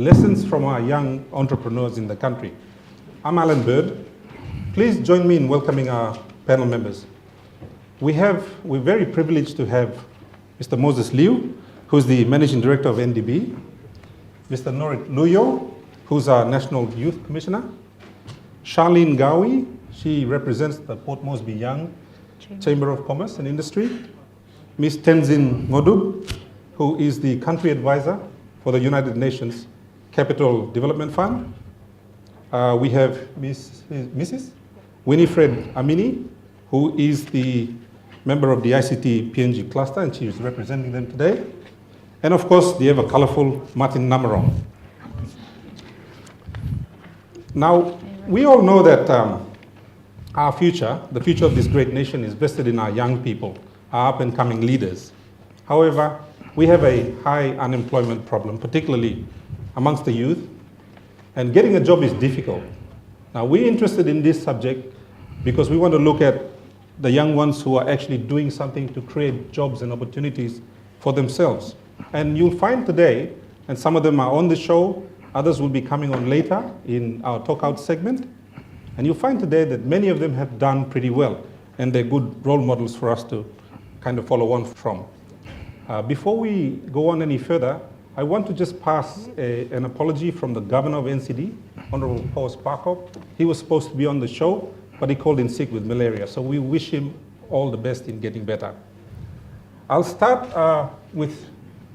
lessons from our young entrepreneurs in the country. I'm Alan Bird. Please join me in welcoming our panel members. We're very privileged to have Mr. Moses Liu, who's the Managing Director of NDB, Mr. Norit Luyo, who's our National Youth Commissioner, Charlene Gawi, she represents the Port Moresby Young Chamber of Commerce and Industry, Ms. Tenzin Ngodub, who is the Country Advisor for the United Nations Capital Development Fund. We have Mrs. Winifred Amini, who is the member of the ICT PNG cluster, and she is representing them today. And of course, the ever colorful Martin Namarong. Now, we all know that our future, the future of this great nation, is vested in our young people, our up-and-coming leaders. However, we have a high unemployment problem, particularly amongst the youth, and getting a job is difficult. Now, we're interested in this subject because we want to look at the young ones who are actually doing something to create jobs and opportunities for themselves. And you'll find today, and some of them are on the show, others will be coming on later in our talk out segment, and you'll find today that many of them have done pretty well, and they're good role models for us to kind of follow on from. Before we go on any further, I want to just pass an apology from the Governor of NCD, Honorable Paul Sparko. He was supposed to be on the show, but he called in sick with malaria, so we wish him all the best in getting better. I'll start with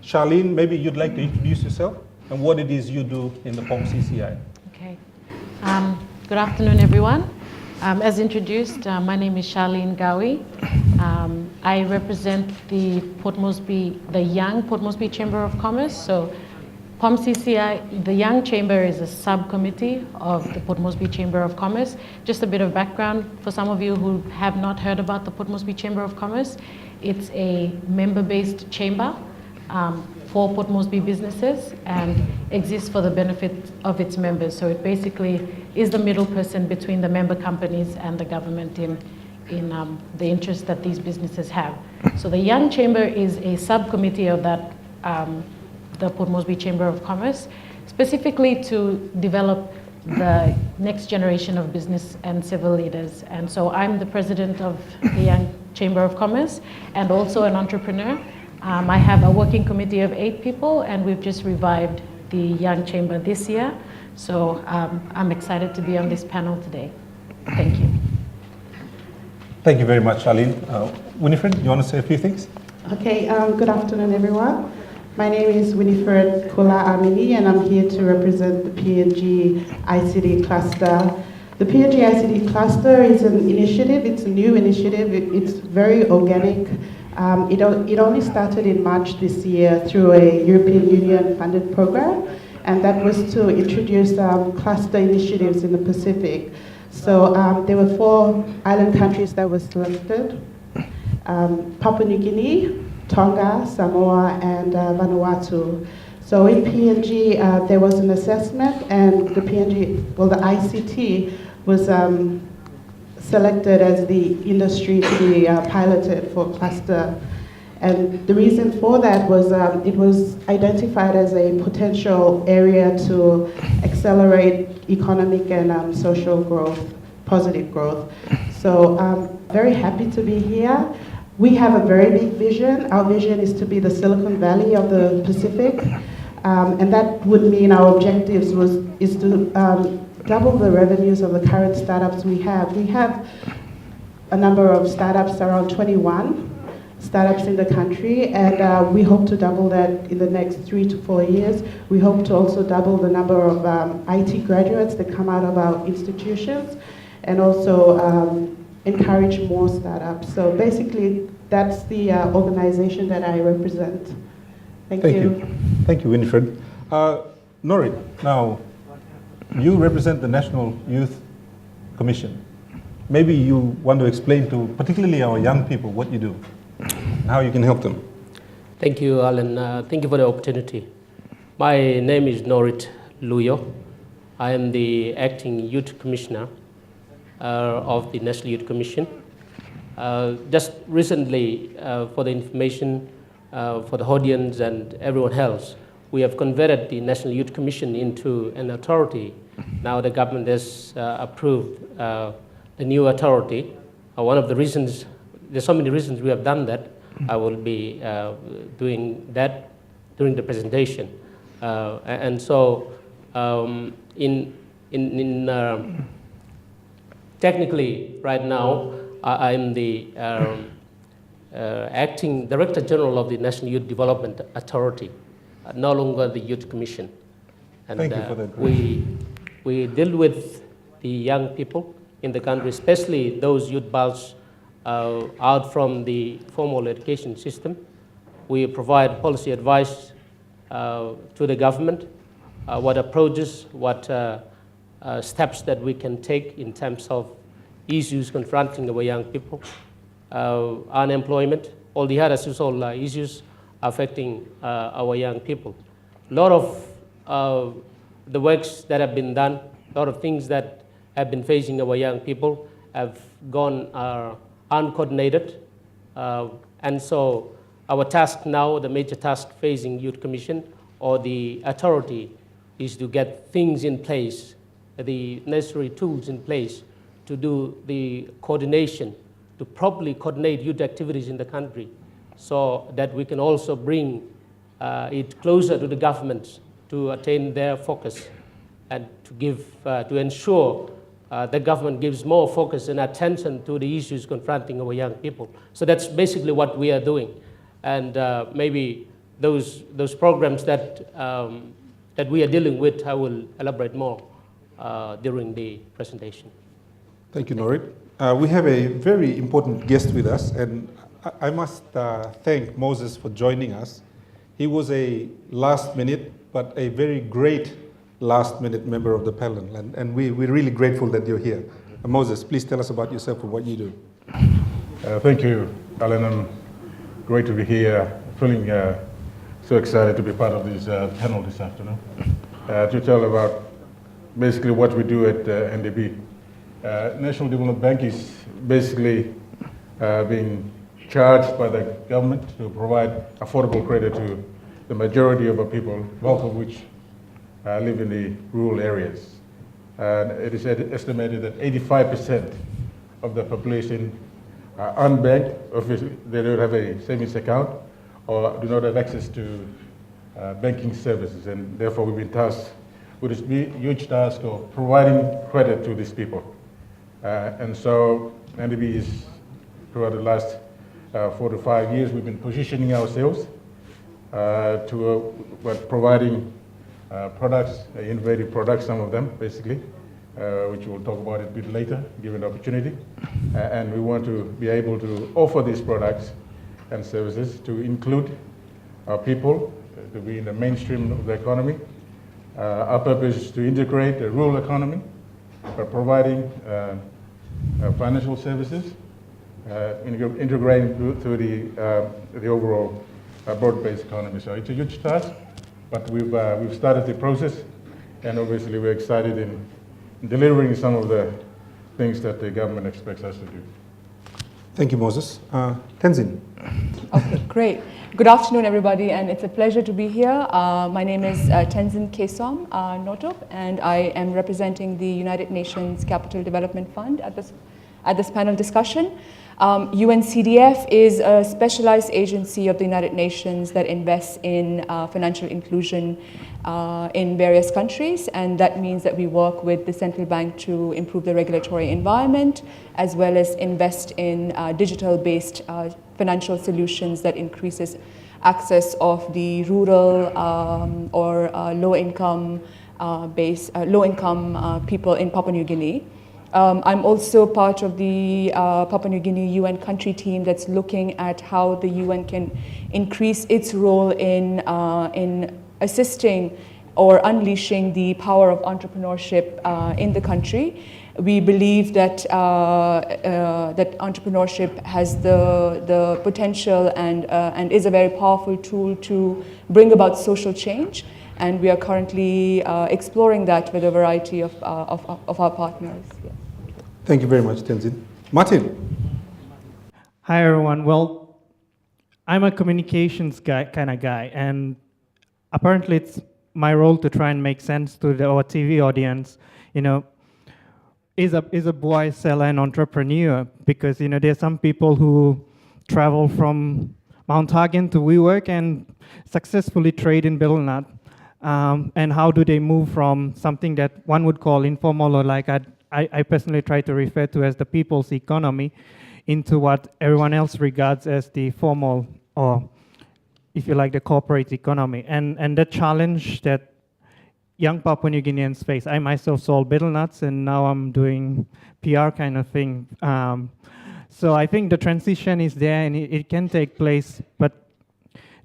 Charlene. Maybe you'd like to introduce yourself and what it is you do in the POM CCI. Okay. Good afternoon, everyone. As introduced, my name is Charlene Gawi. I represent the Young Port Moresby Chamber of Commerce. So POM CCI, the Young Chamber, is a subcommittee of the Port Moresby Chamber of Commerce. Just a bit of background for some of you who have not heard about the Port Moresby Chamber of Commerce. It's a member-based chamber for Port Moresby businesses and exists for the benefit of its members. So it basically is the middle person between the member companies and the government in the interest that these businesses have. So the Young Chamber is a subcommittee of that, the Port Moresby Chamber of Commerce, specifically to develop the next generation of business and civil leaders. And so I'm the president of the Young Chamber of Commerce and also an entrepreneur. I have a working committee of 8 people, and we've just revived the Young Chamber this year. So I'm excited to be on this panel today. Thank you. Thank you very much, Charlene. Winifred, you want to say a few things? Okay, good afternoon, everyone. My name is Winifred Kula Amini, and I'm here to represent the PNG ICT cluster. The PNG ICT cluster is an initiative, it's a new initiative, it's very organic. It only started in March this year through a European Union funded program, and that was to introduce cluster initiatives in the Pacific. So there were 4 island countries that were selected: Papua New Guinea, Tonga, Samoa, and Vanuatu. So in PNG, there was an assessment, and the ICT was selected as the industry to be piloted for cluster. And the reason for that was it was identified as a potential area to accelerate economic and social growth, positive growth. So I'm very happy to be here. We have a very big vision. Our vision is to be the Silicon Valley of the Pacific. And that would mean our objectives is to double the revenues of the current startups we have. We have a number of startups, around 21 startups in the country, and we hope to double that in the next 3 to 4 years. We hope to also double the number of IT graduates that come out of our institutions, and also encourage more startups. So basically, that's the organization that I represent. Thank you. Thank you, Winifred. Norit, now, you represent the National Youth Commission. Maybe you want to explain to particularly our young people what you do and how you can help them. Thank you, Alan. Thank you for the opportunity. My name is Norit Luyo. I am the acting youth commissioner of the National Youth Commission. Just recently, for the information for the audience and everyone else, we have converted the National Youth Commission into an authority. Now the government has approved the new authority. One of the reasons, there's so many reasons we have done that. I will be doing that during the presentation. And so technically right now, I'm the acting Director General of the National Youth Development Authority, no longer the Youth Commission. And Thank you for that. we deal with the young people in the country, especially those youth bouts out from the formal education system. We provide policy advice to the government, what approaches, what steps that we can take in terms of issues confronting our young people, unemployment, all the other social issues affecting our young people. A lot of the works that have been done, a lot of things that have been facing our young people have gone uncoordinated. And so our task now, the major task facing Youth Commission or the authority, is to get things in place, the necessary tools in place to do the coordination, to properly coordinate youth activities in the country, so that we can also bring it closer to the governments to attain their focus and to give, to ensure the government gives more focus and attention to the issues confronting our young people. So that's basically what we are doing. And maybe those programs that, that we are dealing with, I will elaborate more during the presentation. Thank you, Norit. We have a very important guest with us, and I must thank Moses for joining us. He was a last-minute, but a very great last-minute member of the panel, and we're really grateful that you're here. Moses, please tell us about yourself and what you do. Thank you, Alan. I'm great to be here, feeling so excited to be part of this panel this afternoon, to tell about basically what we do at NDB. National Development Bank is basically being charged by the government to provide affordable credit to the majority of our people, bulk of which live in the rural areas. And it is estimated that 85% of the population are unbanked. Obviously, they don't have a savings account or do not have access to banking services, and therefore we've been tasked with this huge task of providing credit to these people. And so NDB is, throughout the last 4 to 5 years, we've been positioning ourselves to providing products, innovative products, some of them basically, which we'll talk about a bit later, given the opportunity. And we want to be able to offer these products and services to include our people, to be in the mainstream of the economy. Our purpose is to integrate the rural economy by providing financial services, integrating through the overall broad-based economy. So it's a huge task, but we've started the process, and obviously we're excited in delivering some of the things that the government expects us to do. Thank you, Moses. Tenzin. Okay, great. Good afternoon, everybody, and it's a pleasure to be here. My name is Tenzin Kesom Notop, and I am representing the United Nations Capital Development Fund at this panel discussion. UNCDF is a specialized agency of the United Nations that invests in financial inclusion in various countries, and that means that we work with the central bank to improve the regulatory environment, as well as invest in digital-based financial solutions that increases access of the rural or low-income people in Papua New Guinea. I'm also part of the Papua New Guinea UN country team that's looking at how the UN can increase its role in assisting or unleashing the power of entrepreneurship in the country. We believe that that entrepreneurship has the potential and is a very powerful tool to bring about social change, and we are currently exploring that with a variety of our partners. Yeah. Thank you very much, Tenzin. Martin. Hi, everyone. Well, I'm a communications kind of guy, and apparently it's my role to try and make sense to our TV audience, is a boy seller an entrepreneur? Because there's some people who travel from Mount Hagen to WeWork and successfully trade in Billnut. And how do they move from something that one would call informal, or like I personally try to refer to as the people's economy, into what everyone else regards as the formal, or if you like, the corporate economy. And the challenge that young Papua New Guineans face. I myself sold betel nuts, and now I'm doing PR kind of thing. So I think the transition is there, and it can take place, but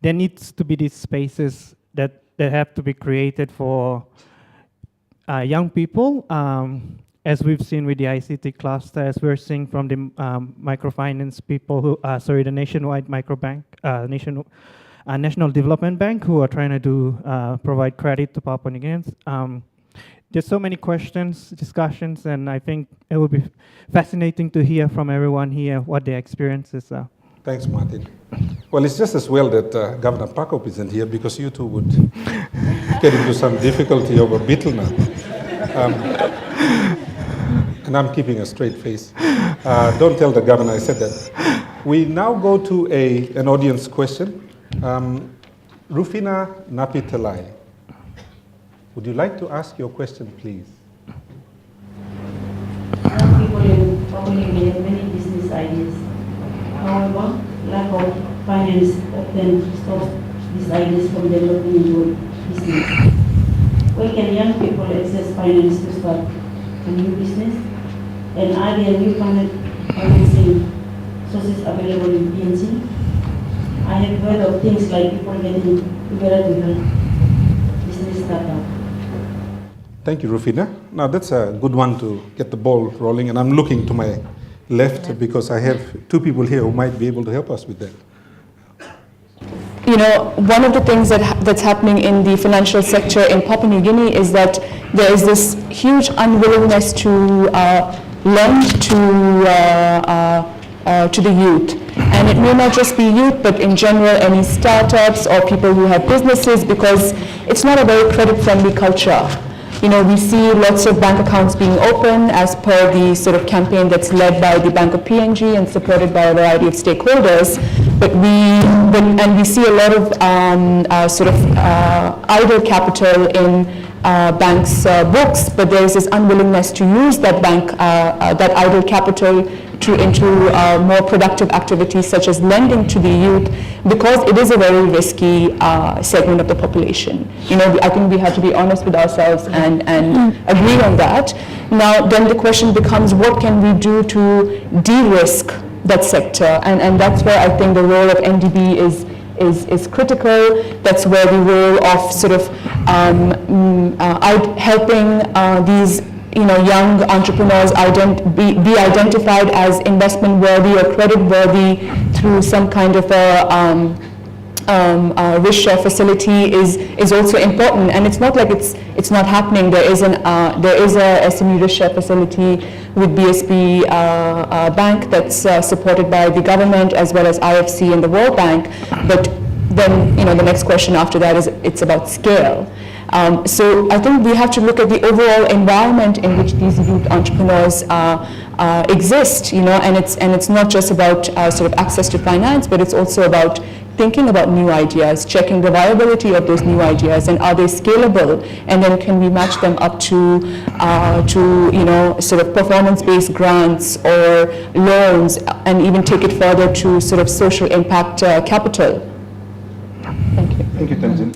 there needs to be these spaces that have to be created for young people, as we've seen with the ICT cluster, as we're seeing from the microfinance people who, the nationwide microbank, National Development Bank, who are trying to provide credit to Papua New Guineans. There's so many questions, discussions, and I think it would be fascinating to hear from everyone here what their experiences are. Thanks, Martin. Well, it's just as well that Governor Pakop isn't here, because you two would get into some difficulty over betel nut. And I'm keeping a straight face. Don't tell the governor I said that. We now go to an audience question. Rufina Napitelai, would you like to ask your question, please? Young people in Papua New Guinea have many business ideas. However, lack of finance often stops these ideas from developing into a business. Where can young people access finance to start a new business? And are there new financing sources available in PNG? I have heard of things like people getting together to help business startup. Thank you, Rufina. Now that's a good one to get the ball rolling, and I'm looking to my left because I have two people here who might be able to help us with that. One of the things that's happening in the financial sector in Papua New Guinea is that there is this huge unwillingness to lend to the youth. And it may not just be youth, but in general, any startups or people who have businesses, because it's not a very credit-friendly culture. We see lots of bank accounts being opened as per the sort of campaign that's led by the Bank of PNG and supported by a variety of stakeholders. But we see a lot of idle capital in banks' books, but there is this unwillingness to use that that idle capital into more productive activities such as lending to the youth, because it is a very risky segment of the population. I think we have to be honest with ourselves and agree on that. Now, then the question becomes, what can we do to de-risk that sector? And that's where I think the role of NDB is critical. That's where the role of sort of helping these young entrepreneurs be identified as investment worthy or credit worthy through some kind of a risk share facility is also important. And it's not like it's not happening. There is a SME risk share facility with BSP Bank that's supported by the government as well as IFC and the World Bank. But then the next question after that is it's about scale. So I think we have to look at the overall environment in which these youth entrepreneurs exist, and it's not just about sort of access to finance, but it's also about thinking about new ideas, checking the viability of those new ideas, and are they scalable, and then can we match them up to sort of performance-based grants or loans, and even take it further to sort of social impact capital. Thank you. Thank you, Tenzin.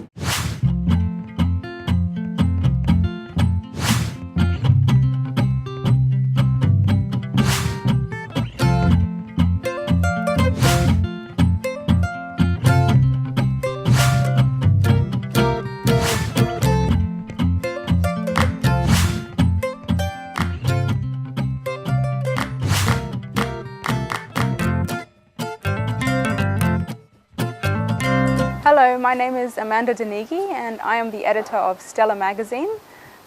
Hello, my name is Amanda Denigi and I am the editor of Stella magazine.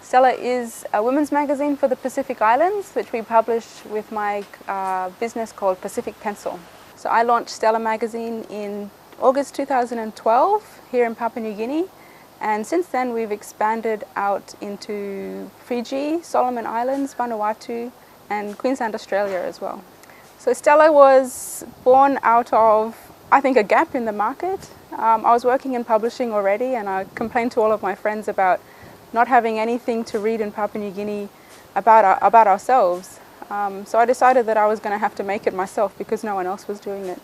Stella is a women's magazine for the Pacific Islands, which we publish with my business called Pacific Pencil. So I launched Stella magazine in August 2012 here in Papua New Guinea, And since then we've expanded out into Fiji, Solomon Islands, Vanuatu, and Queensland, Australia as well. So Stella was born out of, I think, a gap in the market. I was working in publishing already, and I complained to all of my friends about not having anything to read in Papua New Guinea about ourselves. So I decided that I was going to have to make it myself because no one else was doing it.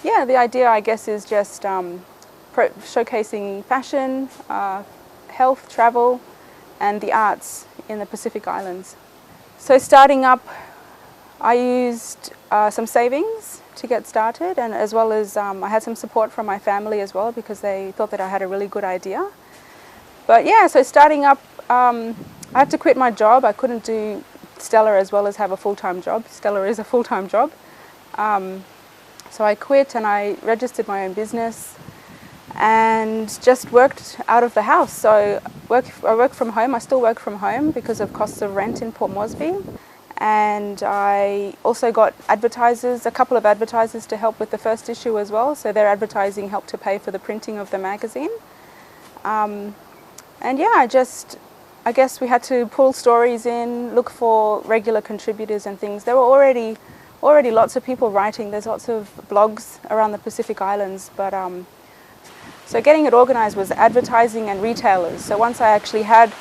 Yeah, the idea, I guess, is just showcasing fashion, health, travel, and the arts in the Pacific Islands. So starting up, I used some savings to get started, and as well as I had some support from my family as well because they thought that I had a really good idea. But yeah, so starting up, I had to quit my job. I couldn't do Stella as well as have a full-time job. Stella is a full-time job. So I quit and I registered my own business and just worked out of the house. So I work from home. I still work from home because of costs of rent in Port Moresby. And I also got advertisers, a couple of advertisers to help with the first issue as well. So their advertising helped to pay for the printing of the magazine. And yeah, I guess we had to pull stories in, look for regular contributors and things. There were already lots of people writing. There's lots of blogs around the Pacific Islands, but so getting it organized was advertising and retailers. So once I actually had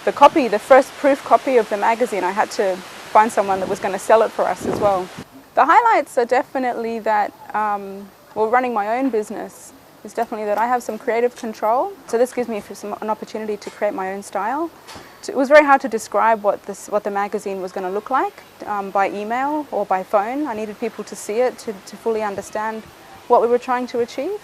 the copy, the first proof copy of the magazine, I had to find someone that was going to sell it for us as well. The highlights are definitely that, well, running my own business is definitely that I have some creative control. So this gives me an opportunity to create my own style. So it was very hard to describe what the magazine was going to look like by email or by phone. I needed people to see it to fully understand what we were trying to achieve.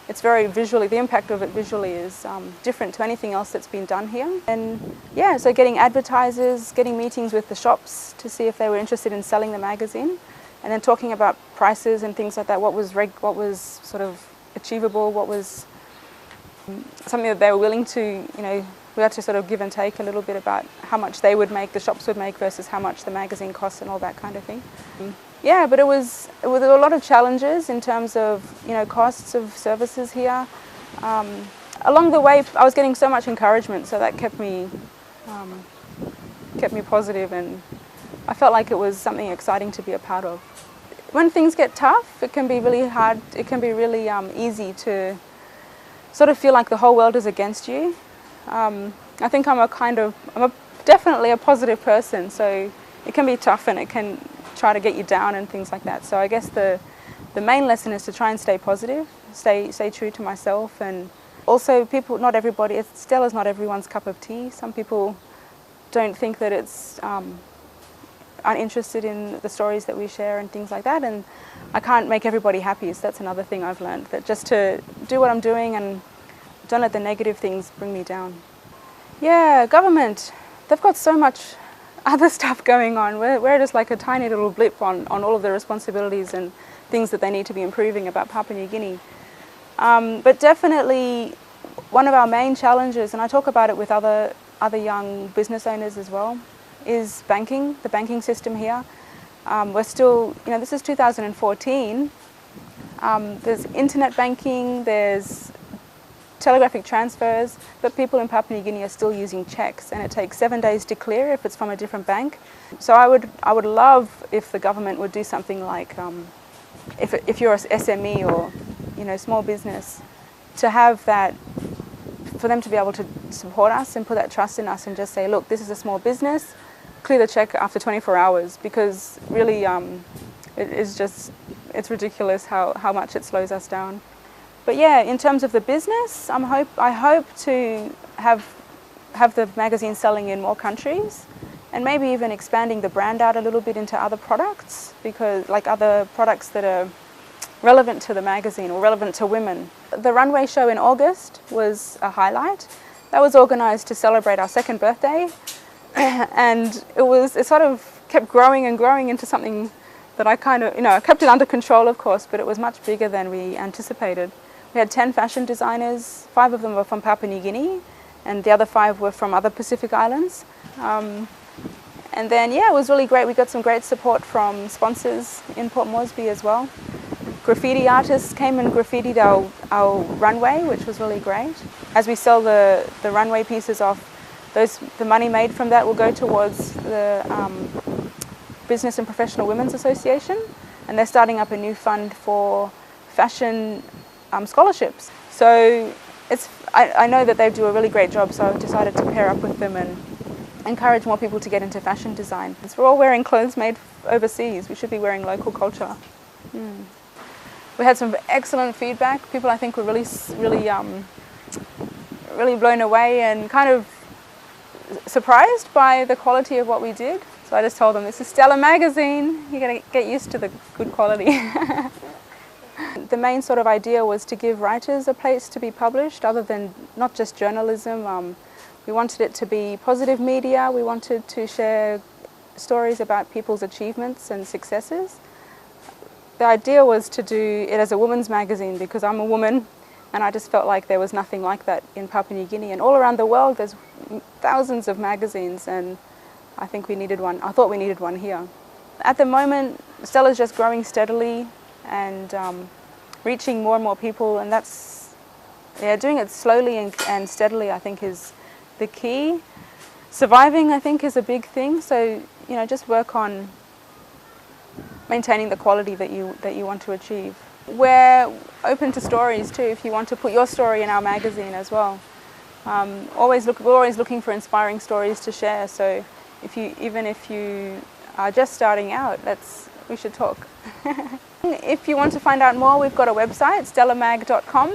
It's very visually, the impact of it visually is different to anything else that's been done here. And yeah, so getting advertisers, getting meetings with the shops to see if they were interested in selling the magazine, and then talking about prices and things like that, what was sort of achievable, what was something that they were willing to, we had to sort of give and take a little bit about how much they would make, the shops would make versus how much the magazine costs and all that kind of thing. Yeah, but there were a lot of challenges in terms of, costs of services here. Along the way, I was getting so much encouragement, so that kept me positive, and I felt like it was something exciting to be a part of. When things get tough, it can be really hard. It can be really easy to sort of feel like the whole world is against you. I think I'm definitely a positive person, so it can be tough and it can try to get you down and things like that. So I guess the main lesson is to try and stay positive, stay true to myself, and also Stella's not everyone's cup of tea. Some people don't think that it's uninterested in the stories that we share and things like that, and I can't make everybody happy. So that's another thing I've learned, that just to do what I'm doing and don't let the negative things bring me down. Yeah, government, they've got so much other stuff going on. We're just like a tiny little blip on all of the responsibilities and things that they need to be improving about Papua New Guinea. But definitely one of our main challenges, and I talk about it with other young business owners as well, is banking, the banking system here. We're still, this is 2014. There's internet banking, there's telegraphic transfers, but people in Papua New Guinea are still using checks, and it takes 7 days to clear if it's from a different bank. So I would love if the government would do something like, if you're an SME or small business, to have that, for them to be able to support us and put that trust in us and just say, look, this is a small business, clear the check after 24 hours, because really it's ridiculous how much it slows us down. But yeah, in terms of the business, I hope to have the magazine selling in more countries, and maybe even expanding the brand out a little bit into other products, because like other products that are relevant to the magazine or relevant to women. The runway show in August was a highlight. That was organised to celebrate our 2nd birthday, and it sort of kept growing and growing into something that I kind of, I kept it under control, of course, but it was much bigger than we anticipated. We had 10 fashion designers, 5 of them were from Papua New Guinea, and the other 5 were from other Pacific Islands. And then, yeah, it was really great. We got some great support from sponsors in Port Moresby as well. Graffiti artists came and graffitied our runway, which was really great. As we sell the runway pieces off, the money made from that will go towards the Business and Professional Women's Association, and they're starting up a new fund for fashion scholarships. So I know that they do a really great job, so I decided to pair up with them and encourage more people to get into fashion design. We're all wearing clothes made overseas. We should be wearing local culture. We had some excellent feedback. People, I think, were really blown away and kind of surprised by the quality of what we did. So I just told them, this is Stella Magazine. You're going to get used to the good quality. The main sort of idea was to give writers a place to be published, other than not just journalism. We wanted it to be positive media. We wanted to share stories about people's achievements and successes. The idea was to do it as a women's magazine because I'm a woman, and I just felt like there was nothing like that in Papua New Guinea. And all around the world there's thousands of magazines, and I think we needed one. I thought we needed one here. At the moment, Stella's just growing steadily and reaching more and more people, and that's, doing it slowly and steadily, I think, is the key. Surviving, I think, is a big thing. So, just work on maintaining the quality that you want to achieve. We're open to stories too, if you want to put your story in our magazine as well. We're always looking for inspiring stories to share, so even if you are just starting out, we should talk. If you want to find out more, we've got a website, stellamag.com,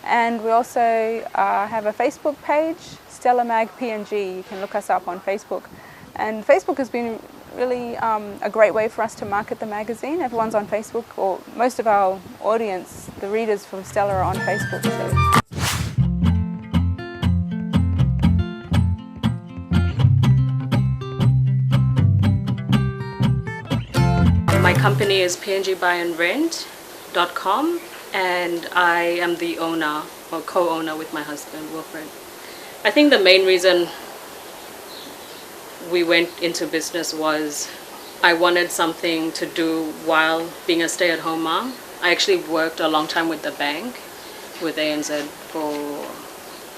and we also have a Facebook page, Stella Mag PNG. You can look us up on Facebook. And Facebook has been really a great way for us to market the magazine. Everyone's on Facebook, or most of our audience, the readers from Stella, are on Facebook. So. My company is pngbuyandrent.com, and I am the owner or co-owner with my husband, Wilfred. I think the main reason we went into business was I wanted something to do while being a stay-at-home mom. I actually worked a long time with the bank, with ANZ, for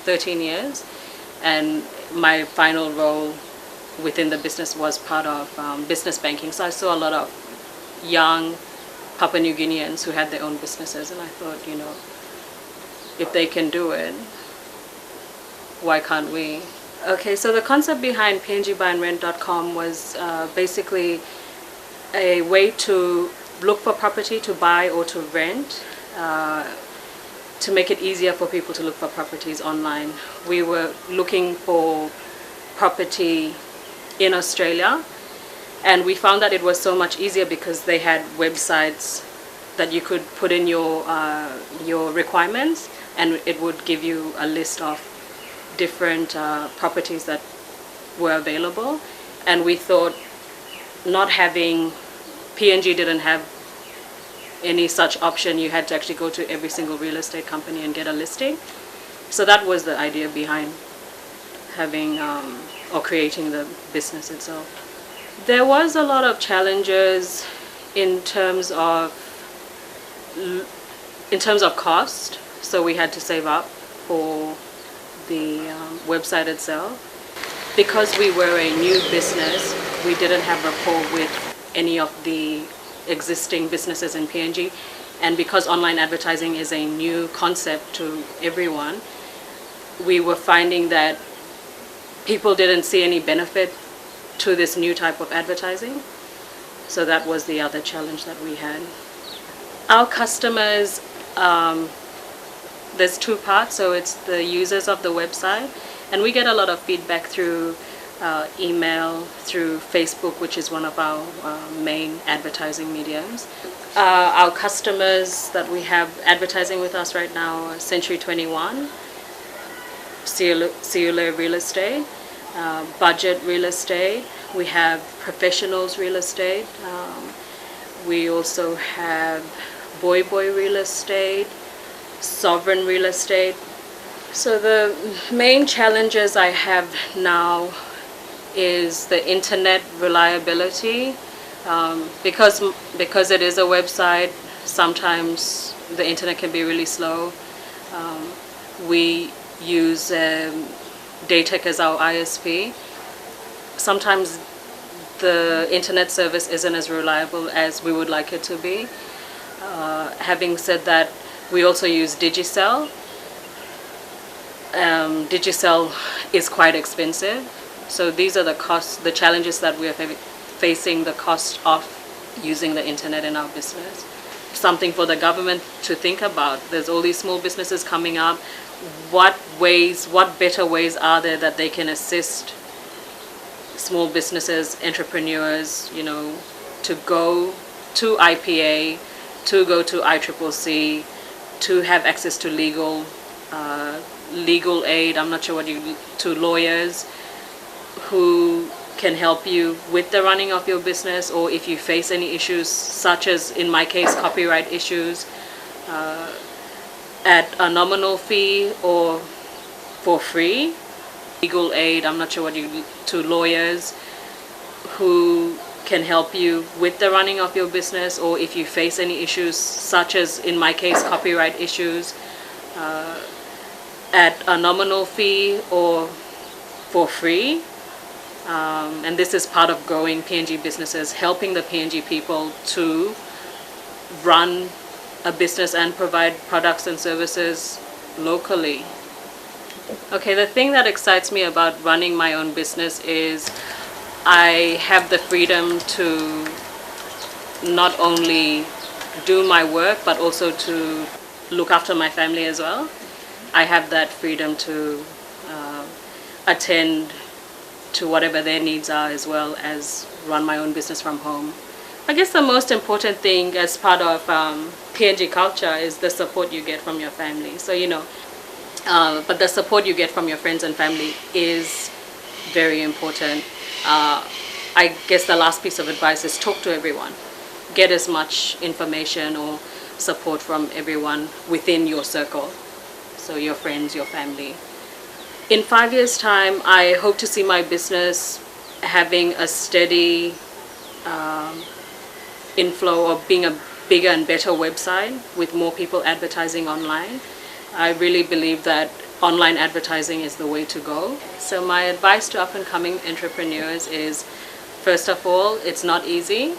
13 years, and my final role within the business was part of business banking. So I saw a lot of young Papua New Guineans who had their own businesses, and I thought, if they can do it, why can't we? Okay, so the concept behind pngbuyandrent.com was basically a way to look for property to buy or to rent, to make it easier for people to look for properties online. We were looking for property in Australia, and we found that it was so much easier because they had websites that you could put in your requirements, and it would give you a list of different properties that were available. And we thought, not having PNG didn't have any such option. You had to actually go to every single real estate company and get a listing. So that was the idea behind having or creating the business itself. There was a lot of challenges in terms of cost. So we had to save up for the website itself. Because we were a new business, we didn't have rapport with any of the existing businesses in PNG, and because online advertising is a new concept to everyone, we were finding that people didn't see any benefit to this new type of advertising. So that was the other challenge that we had. Our customers, there's two parts, so it's the users of the website, and we get a lot of feedback through email, through Facebook, which is one of our main advertising mediums. Our customers that we have advertising with us right now are Century 21, Ciule Real Estate, Budget Real Estate, we have Professionals Real Estate, we also have Boy Real Estate, Sovereign Real Estate. So the main challenges I have now is the internet reliability. Because it is a website, sometimes the internet can be really slow. We use Daytech as our ISP. Sometimes the internet service isn't as reliable as we would like it to be. Having said that, we also use Digicel. Digicel is quite expensive. So these are the costs, the challenges that we are facing, the cost of using the internet in our business. Something for the government to think about. There's all these small businesses coming up. What better ways are there that they can assist small businesses, entrepreneurs, to go to IPA, to go to ICCC, to have access to legal aid, to lawyers who can help you with the running of your business, or if you face any issues, such as in my case, copyright issues, at a nominal fee or for free. Legal aid, to lawyers who can help you with the running of your business, or if you face any issues, such as in my case, copyright issues, at a nominal fee or for free. And this is part of growing PNG businesses, helping the PNG people to run a business and provide products and services locally. Okay, the thing that excites me about running my own business is I have the freedom to not only do my work, but also to look after my family as well. I have that freedom to attend to whatever their needs are, as well as run my own business from home. I guess the most important thing as part of PNG culture is the support you get from your family. So, but the support you get from your friends and family is very important. I guess the last piece of advice is talk to everyone. Get as much information or support from everyone within your circle. So your friends, your family. In 5 years' time, I hope to see my business having a steady inflow of being a bigger and better website with more people advertising online. I really believe that online advertising is the way to go. So my advice to up-and-coming entrepreneurs is, first of all, it's not easy.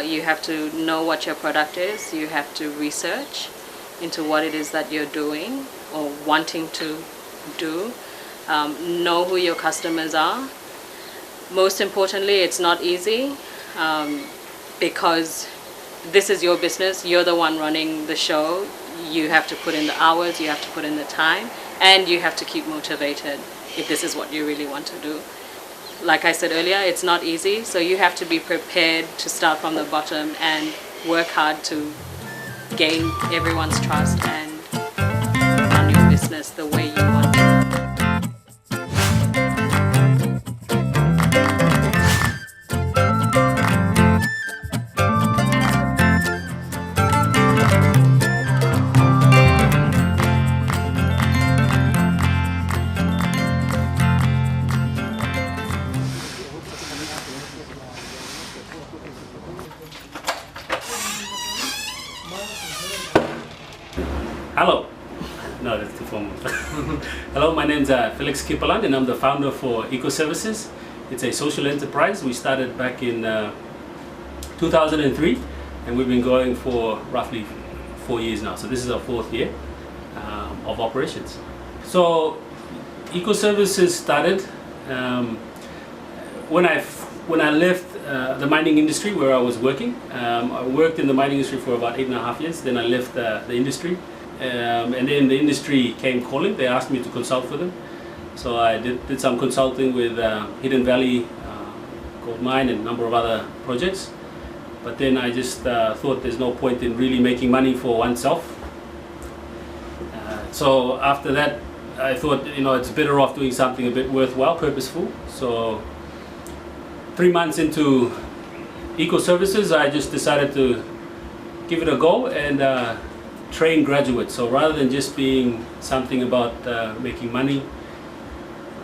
You have to know what your product is. You have to research into what it is that you're doing or wanting to do. Know who your customers are. Most importantly, it's not easy because this is your business. You're the one running the show. You have to put in the hours, you have to put in the time, and you have to keep motivated if this is what you really want to do. Like I said earlier, it's not easy, so you have to be prepared to start from the bottom and work hard to gain everyone's trust and run your business the way you want to. Hello. No, that's too formal. Hello, my name's Felix Kipaland, and I'm the founder for Eco Services. It's a social enterprise. We started back in 2003, and we've been going for roughly 4 years now. So this is our 4th year of operations. So Eco Services started when I left the mining industry where I was working. I worked in the mining industry for about 8.5 years. Then I left the industry. And then the industry came calling. They asked me to consult for them. So I did some consulting with Hidden Valley Gold Mine and a number of other projects. But then I just thought there's no point in really making money for oneself. So after that, I thought, it's better off doing something a bit worthwhile, purposeful. So 3 months into Eco Services, I just decided to give it a go and train graduates. So rather than just being something about making money,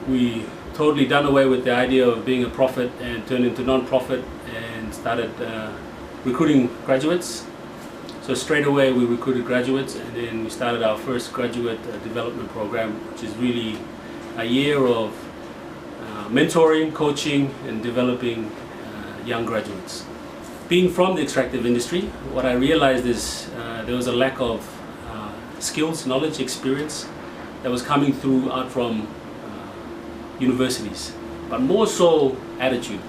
we totally done away with the idea of being a profit and turned into non-profit and started recruiting graduates. So straight away we recruited graduates, and then we started our first graduate development program, which is really a year of mentoring, coaching, and developing young graduates. Being from the extractive industry, what I realized is there was a lack of skills, knowledge, experience that was coming through out from universities, but more so attitude.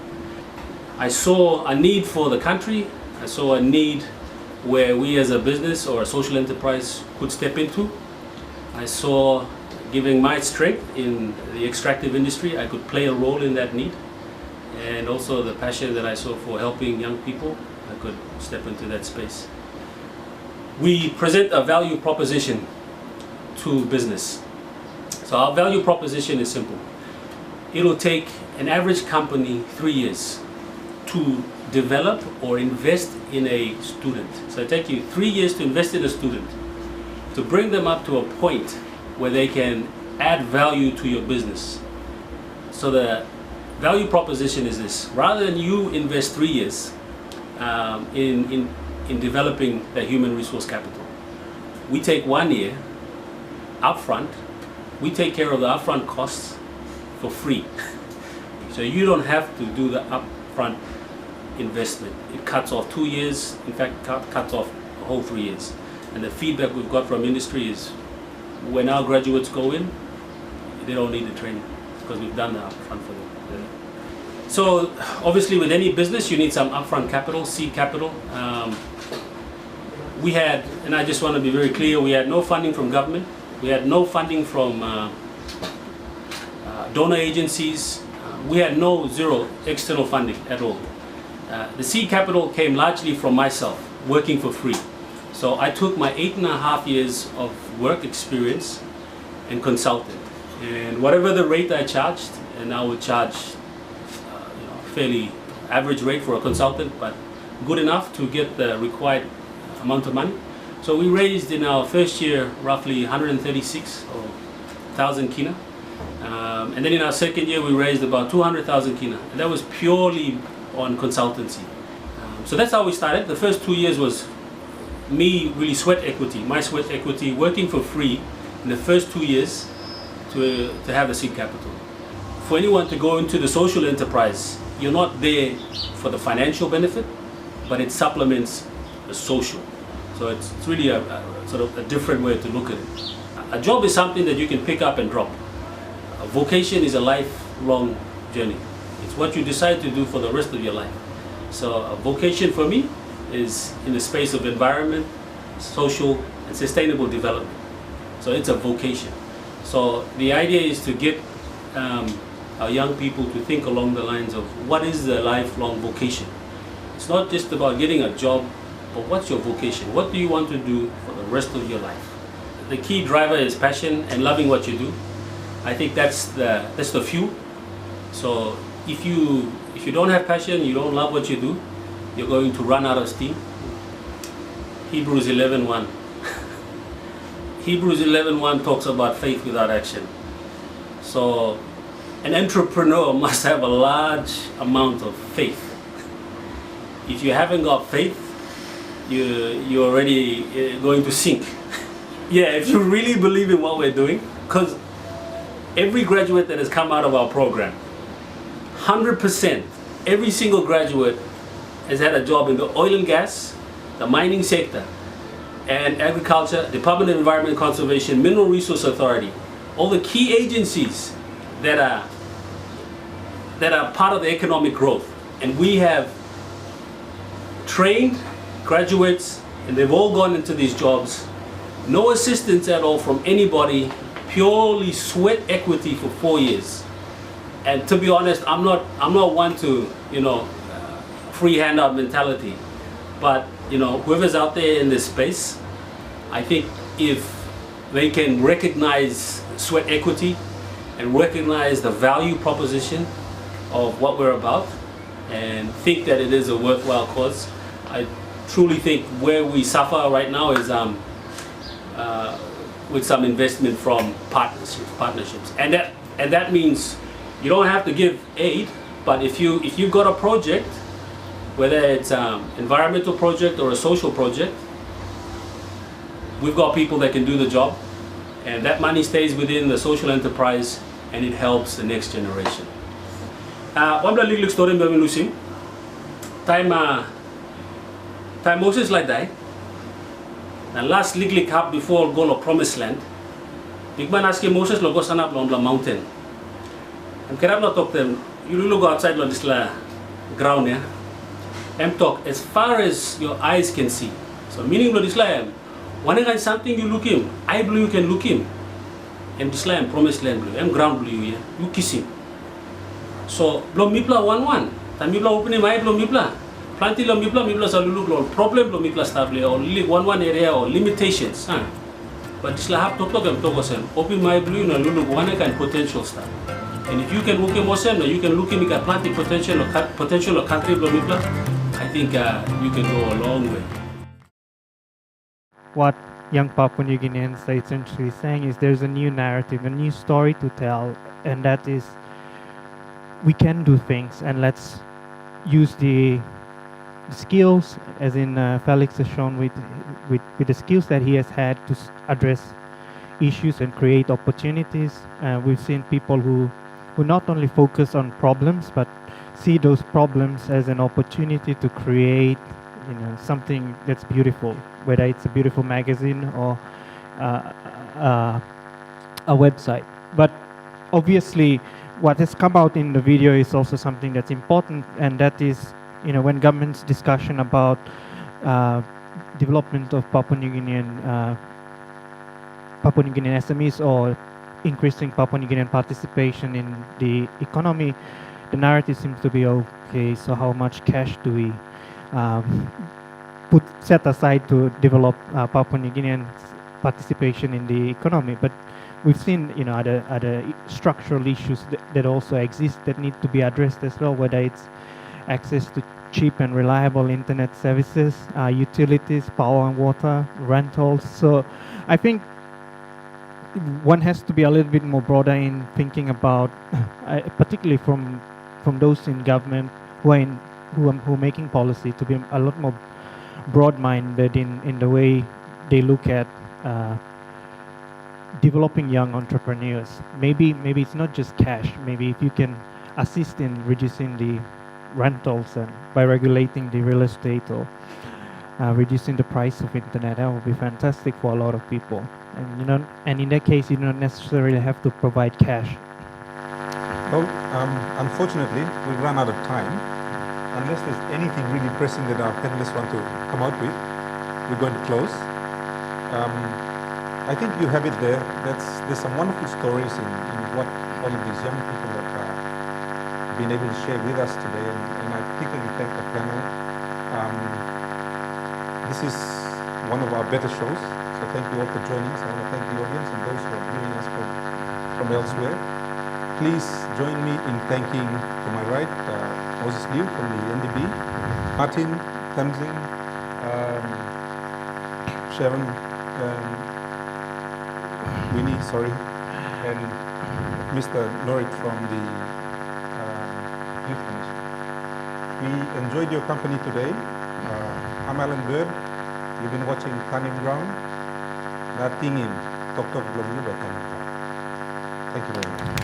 I saw a need for the country. I saw a need where we as a business or a social enterprise could step into. I saw, giving my strength in the extractive industry, I could play a role in that need. And also the passion that I saw for helping young people, I could step into that space. We present a value proposition to business. So our value proposition is simple. It'll take an average company 3 years to develop or invest in a student. So it takes you 3 years to invest in a student, to bring them up to a point where they can add value to your business. So the value proposition is this: rather than you invest 3 years in developing the human resource capital, we take 1 year upfront. We take care of the upfront costs for free. So you don't have to do the upfront investment. It cuts off 2 years, in fact cuts off a whole 3 years. And the feedback we've got from industry is when our graduates go in, they don't need the training because we've done the upfront for them. So obviously with any business you need some upfront capital, seed capital. We had, and I just want to be very clear, we had no funding from government. We had no funding from donor agencies. We had zero external funding at all. The seed capital came largely from myself, working for free. So I took my 8.5 years of work experience and consulted. And whatever the rate I charged, and I would charge fairly average rate for a consultant, but good enough to get the required amount of money. So we raised in our first year roughly 136,000 kina. And then in our second year we raised about 200,000 kina. And that was purely on consultancy. So that's how we started. The first 2 years was me really my sweat equity, working for free in the first 2 years to have the seed capital. For anyone to go into the social enterprise, you're not there for the financial benefit, but it supplements the social. So it's really a sort of a different way to look at it. A job is something that you can pick up and drop. A vocation is a lifelong journey. It's what you decide to do for the rest of your life. So a vocation for me is in the space of environment, social, and sustainable development. So it's a vocation. So the idea is to get our young people to think along the lines of what is the lifelong vocation. It's not just about getting a job, but what's your vocation? What do you want to do for the rest of your life? The key driver is passion and loving what you do. I think that's the fuel. So if you don't have passion, you don't love what you do, you're going to run out of steam. Hebrews 11:1. Hebrews 11:1 talks about faith without action. So an entrepreneur must have a large amount of faith. If you haven't got faith, you're already going to sink. Yeah, if you really believe in what we're doing, because every graduate that has come out of our program, 100%, every single graduate has had a job in the oil and gas, the mining sector, and agriculture, Department of Environment and Conservation, Mineral Resource Authority, all the key agencies that are part of the economic growth. And we have trained graduates, and they've all gone into these jobs. No assistance at all from anybody, purely sweat equity for 4 years. And to be honest, I'm not one to, free handout mentality. But, whoever's out there in this space, I think if they can recognize sweat equity and recognize the value proposition of what we're about and think that it is a worthwhile cause, I truly think where we suffer right now is with some investment from partnerships. And that means you don't have to give aid, but if you've got a project, whether it's an environmental project or a social project, we've got people that can do the job, and that money stays within the social enterprise, and it helps the next generation. One little story about Lucy. Time Moses like that. The last legally cup before goal of Promised Land. Big man asking Moses logo sana up on the mountain. And can I not talk to them? You look outside on this ground, yeah. And talk as far as your eyes can see. So meaning lo this land. When I something you look him, eye blue you can look him. And this land Promised Land blue, and ground blue yeah. You kiss him. So blow mipla 1-1. Tamipla open him eye blow mipla. Planting lo mipla sa lulu blow problem lo mipla stable or 1-1 area or limitations. Huh? But this have to talk and open my blue na lulu one kind potential stuff. And if you can look him also, you can look him at planting potential or country blow mipla. I think you can go a long way. What young Papua New Guineans are essentially saying is there's a new narrative, a new story to tell, and that is we can do things, and let's use the skills, as in Felix has shown with the skills that he has had to address issues and create opportunities. We've seen people who not only focus on problems, but see those problems as an opportunity to create something that's beautiful, whether it's a beautiful magazine or a website. But obviously what has come out in the video is also something that's important, and that is when government's discussion about development of Papua New Guinean SMEs or increasing Papua New Guinean participation in the economy, the narrative seems to be okay, so how much cash do we set aside to develop Papua New Guinean participation in the economy? But we've seen other structural issues that also exist that need to be addressed as well, whether it's access to cheap and reliable internet services, utilities, power and water, rentals. So I think one has to be a little bit more broader in thinking about, particularly from those in government who are making policy, to be a lot more broad-minded in the way they look at developing young entrepreneurs. Maybe it's not just cash. Maybe if you can assist in reducing the rentals and by regulating the real estate or reducing the price of internet, that would be fantastic for a lot of people. And in that case, you don't necessarily have to provide cash. Well, unfortunately, we've run out of time. Unless there's anything really pressing that our panelists want to come out with, we're going to close. I think you have it there. There's some wonderful stories in what all of these young people have been able to share with us today, and I particularly thank the panel. This is one of our better shows, so thank you all for joining us. I want to thank the audience and those who are viewing us from elsewhere. Please join me in thanking, to my right, Moses Liu from the NDB, Martin, Tenzing, Sharon, Winnie, sorry, and Mr. Norit from the Youth Commission. We enjoyed your company today. I'm Alan Bird. You've been watching Tanim Graun. Natingin, Tok Tok Blom Luba Tanim Graun. Thank you very much.